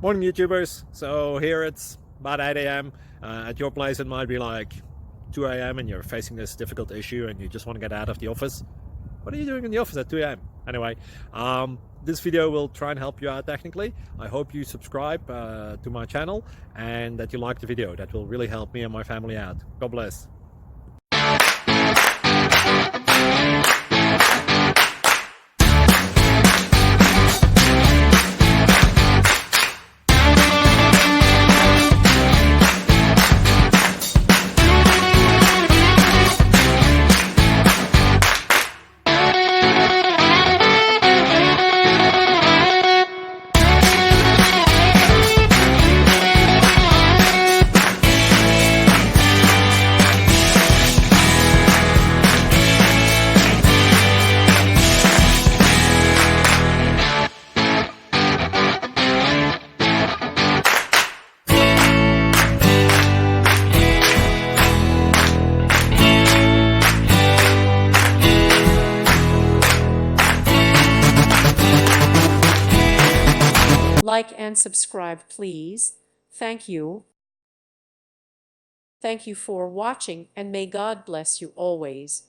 Morning YouTubers. So here it's about 8 a.m. At your place it might be like 2 a.m. and you're facing this difficult issue and you just want to get out of the office. What are you doing in the office at 2 a.m.? Anyway, this video will try and help you out technically. I hope you subscribe to my channel and that you like the video. That will really help me and my family out. God bless. Like and subscribe, please. Thank you. Thank you for watching, and may God bless you always.